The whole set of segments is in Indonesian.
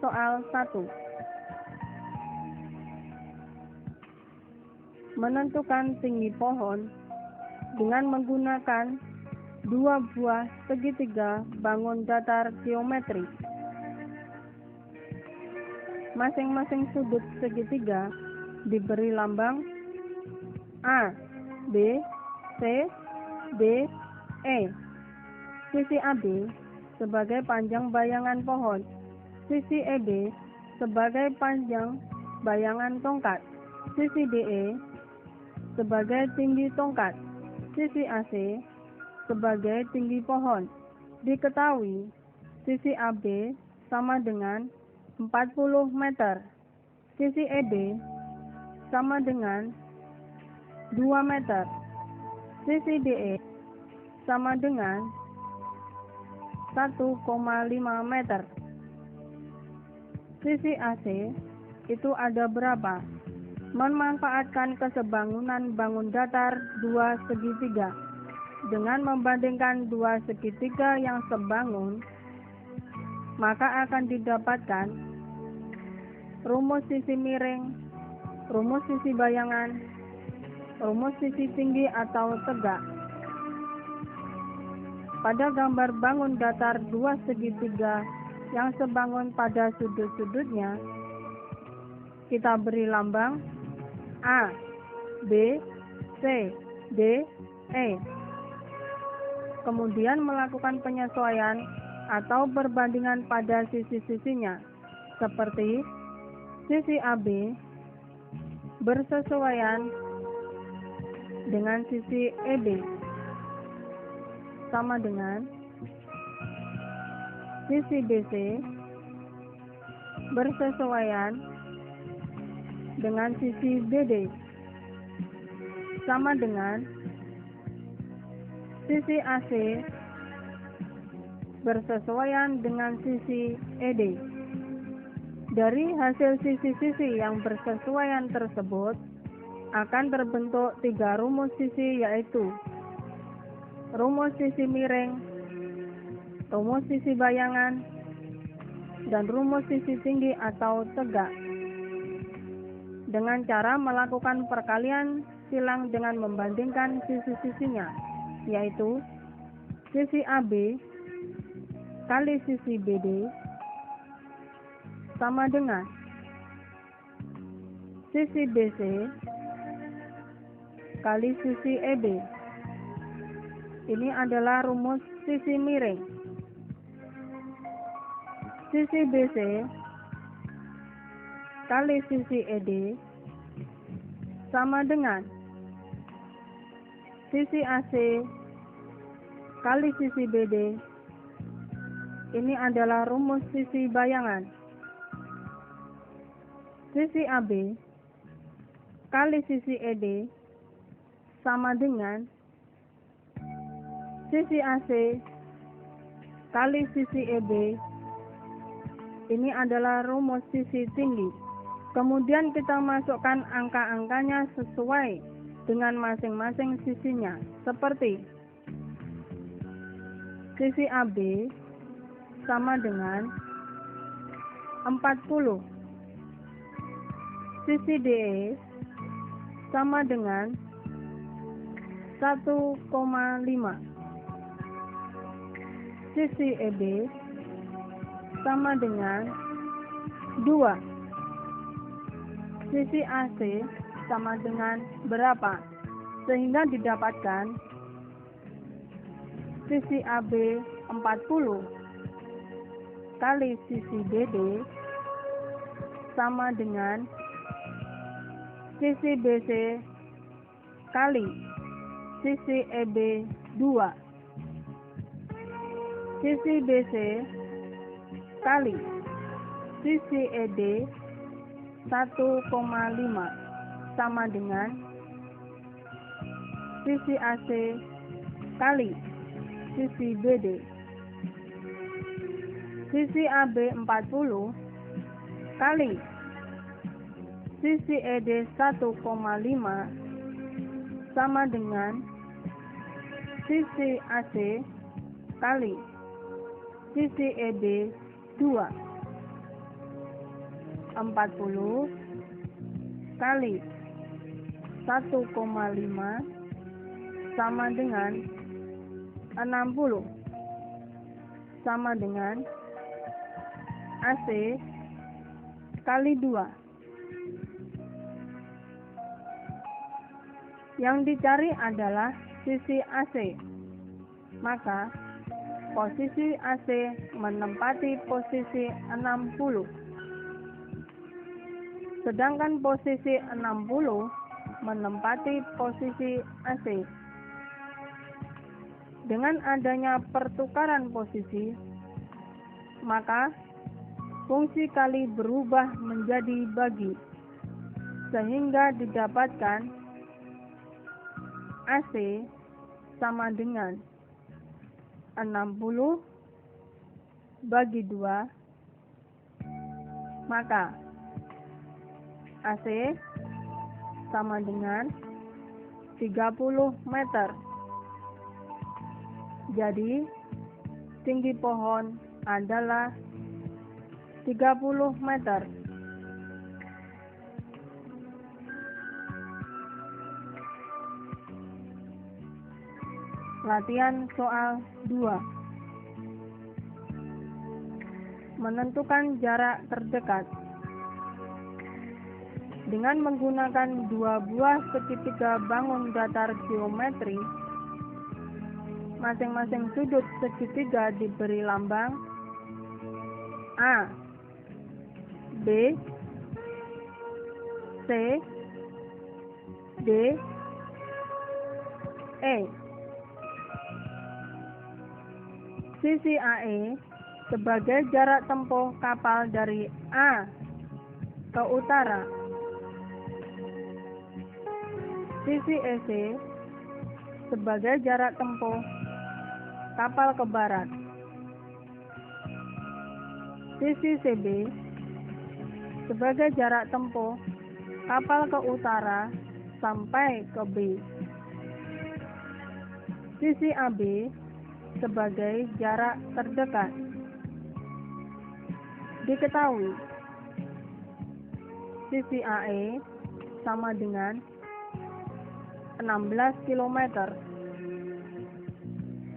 Soal 1. Menentukan tinggi pohon dengan menggunakan dua buah segitiga bangun datar geometri. Masing-masing sudut segitiga diberi lambang A, B, C, D, E. Sisi AB sebagai panjang bayangan pohon, sisi EB sebagai panjang bayangan tongkat, sisi DE sebagai tinggi tongkat, sisi AC sebagai tinggi pohon. Diketahui sisi AB sama dengan 40 meter, sisi EB sama dengan 2 meter, sisi DE sama dengan 1,5 meter. Sisi AC itu ada berapa? Memanfaatkan kesebangunan bangun datar dua segitiga dengan membandingkan dua segitiga yang sebangun, maka akan didapatkan rumus sisi miring, rumus sisi bayangan, rumus sisi tinggi atau tegak. Pada gambar bangun datar dua segitiga yang sebangun pada sudut-sudutnya, kita beri lambang A, B, C, D, E. Kemudian melakukan penyesuaian atau perbandingan pada sisi-sisinya, seperti sisi AB bersesuaian dengan sisi EB sama dengan sisi BC bersesuaian dengan sisi BD sama dengan sisi AC bersesuaian dengan sisi ED. Dari hasil sisi-sisi yang bersesuaian tersebut akan terbentuk 3 rumus sisi, yaitu rumus sisi miring, rumus sisi bayangan, dan rumus sisi tinggi atau tegak. Dengan cara melakukan perkalian silang dengan membandingkan sisi-sisinya, yaitu sisi AB kali sisi BD sama dengan sisi BC kali sisi EB. Ini adalah rumus sisi miring. Sisi BC kali sisi ED sama dengan sisi AC kali sisi BD. Ini adalah rumus sisi bayangan. Sisi AB kali sisi ED sama dengan sisi AC kali sisi EB. Ini adalah rumus sisi tinggi. Kemudian kita masukkan angka-angkanya sesuai dengan masing-masing sisinya, seperti sisi AB sama dengan 40, sisi DE sama dengan 1,5, sisi EB sama dengan 2, sisi AC sama dengan berapa, sehingga didapatkan sisi AB 40 kali sisi BD sama dengan sisi BC kali sisi EB 2, sisi BC kali sisi ED 1,5 sama dengan sisi AC kali sisi BD. Sisi AB 40 kali sisi ED 1,5 sama dengan sisi AC kali sisi EB 2. 40 kali 1,5 sama dengan 60 sama dengan AC kali 2. Yang dicari adalah sisi AC. Maka posisi AC menempati posisi 60. Sedangkan posisi 60 menempati posisi AC. Dengan adanya pertukaran posisi, maka fungsi kali berubah menjadi bagi, sehingga didapatkan AC sama dengan 60 bagi 2, maka AC sama dengan 30 meter. Jadi, tinggi pohon adalah 30 meter. Latihan soal 2. Menentukan jarak terdekat. Dengan menggunakan 2 buah segitiga bangun datar geometri, masing-masing sudut segitiga diberi lambang A, B, C, D, E. Sisi AE sebagai jarak tempuh kapal dari A ke utara. Sisi EC sebagai jarak tempuh kapal ke barat. Sisi CB sebagai jarak tempuh kapal ke utara sampai ke B. Sisi AB sebagai jarak terdekat. Diketahui sisi AE sama dengan 16 km.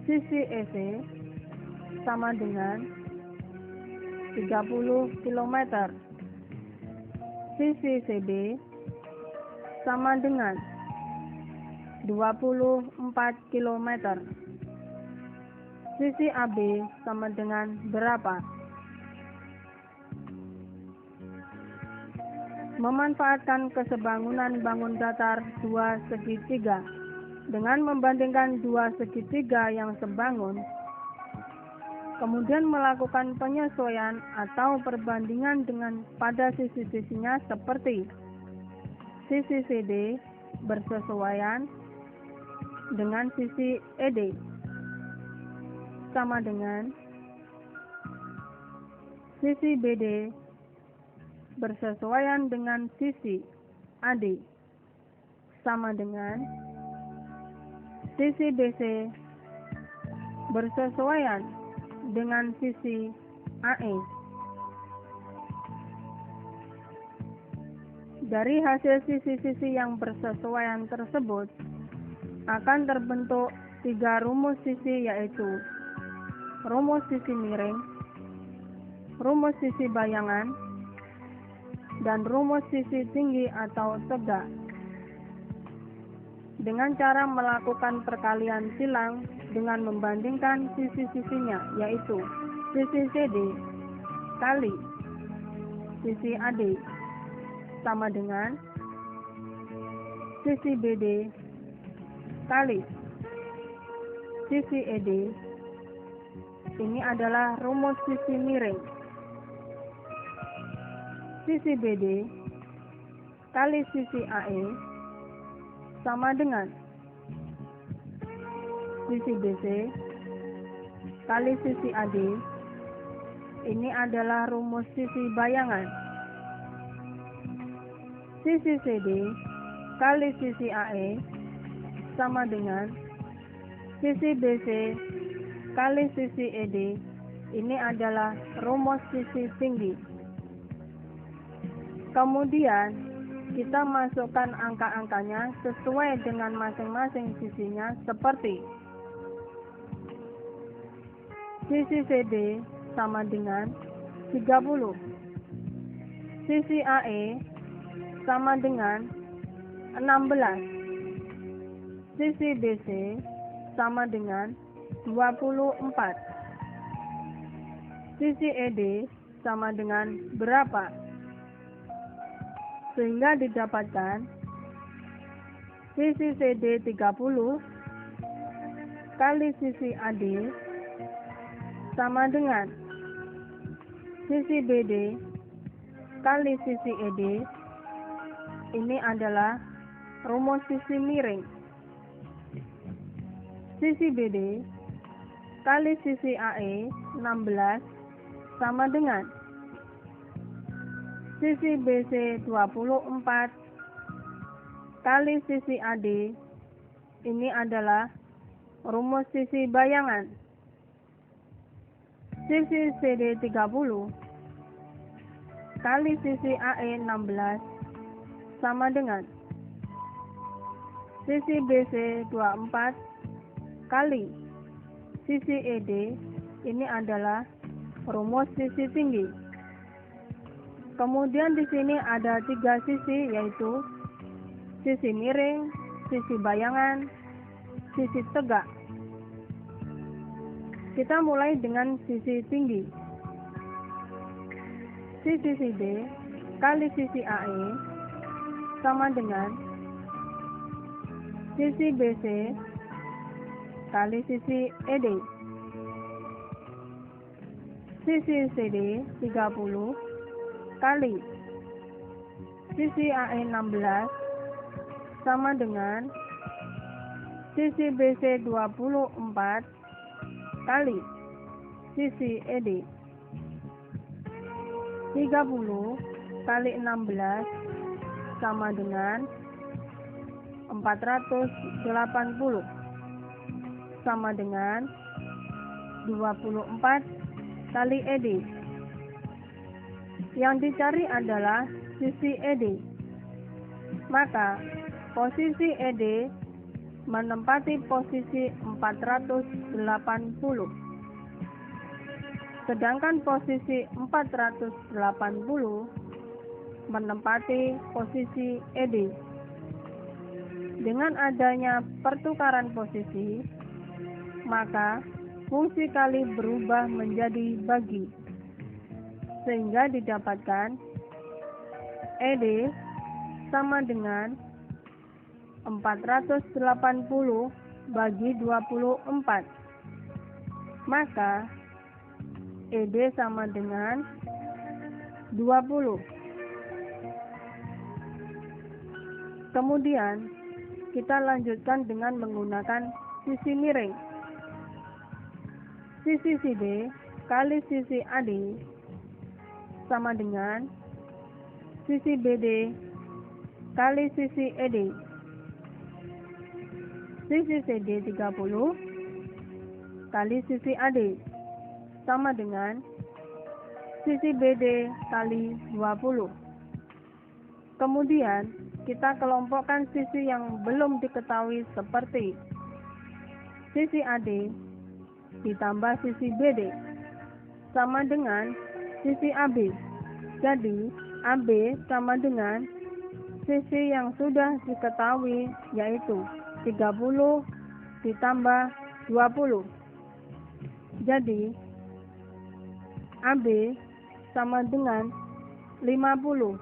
Sisi EC sama dengan 30 km. Sisi CB sama dengan 24 km. Sisi AB sama dengan berapa? Memanfaatkan kesebangunan bangun datar 2 segitiga dengan membandingkan 2 segitiga yang sebangun, kemudian melakukan penyesuaian atau perbandingan dengan pada sisi-sisinya seperti sisi CD bersesuaian dengan sisi ED sama dengan sisi BD bersesuaian dengan sisi AD sama dengan sisi BC bersesuaian dengan sisi AE. Dari hasil sisi-sisi yang bersesuaian tersebut akan terbentuk 3 rumus sisi, yaitu rumus sisi miring, rumus sisi bayangan, dan rumus sisi tinggi atau tegak. Dengan cara melakukan perkalian silang dengan membandingkan sisi-sisinya, yaitu sisi CD kali sisi AD sama dengan sisi BD kali sisi ED. Ini adalah rumus sisi miring. Sisi BD kali sisi AE sama dengan sisi BC kali sisi AD. Ini adalah rumus sisi bayangan. Sisi CD kali sisi AE sama dengan sisi BC kali sisi ED. Ini adalah rumus sisi tinggi. Kemudian kita masukkan angka-angkanya sesuai dengan masing-masing sisinya seperti sisi CD sama dengan 30, sisi AE sama dengan 16, sisi BC sama dengan 24, sisi ED sama dengan berapa? Sehingga didapatkan sisi CD 30 kali sisi AD sama dengan sisi BD kali sisi ED. Ini adalah rumus sisi miring. Sisi BD kali sisi AE 16 sama dengan sisi BC 24 kali sisi AD. Ini adalah rumus sisi bayangan. Sisi CD 30 kali sisi AE 16 sama dengan sisi BC 24 kali sisi ED. Ini adalah rumus sisi tinggi. Kemudian di sini ada 3 sisi, yaitu sisi miring, sisi bayangan, sisi tegak. Kita mulai dengan sisi tinggi. Sisi CD kali sisi AE sama dengan sisi BC kali sisi ED. Sisi CD 30 kali sisi AE 16 sama dengan sisi BC 24 kali sisi ED. 30 kali 16 sama dengan 480 sama dengan 24 kali ED. Yang dicari adalah sisi ED. Maka posisi ED menempati posisi 480. Sedangkan posisi 480 menempati posisi ED. Dengan adanya pertukaran posisi, maka fungsi kali berubah menjadi bagi, sehingga didapatkan ED sama dengan 480 bagi 24. Maka ED sama dengan 20. Kemudian kita lanjutkan dengan menggunakan sisi miring. Sisi CD kali sisi AD sama dengan sisi BD kali sisi ED. Sisi CD 30 kali sisi AD sama dengan sisi BD kali 20. Kemudian kita kelompokkan sisi yang belum diketahui seperti sisi AD ditambah sisi BD sama dengan sisi AB. Jadi AB sama dengan sisi yang sudah diketahui, yaitu 30 ditambah 20. Jadi AB sama dengan 50.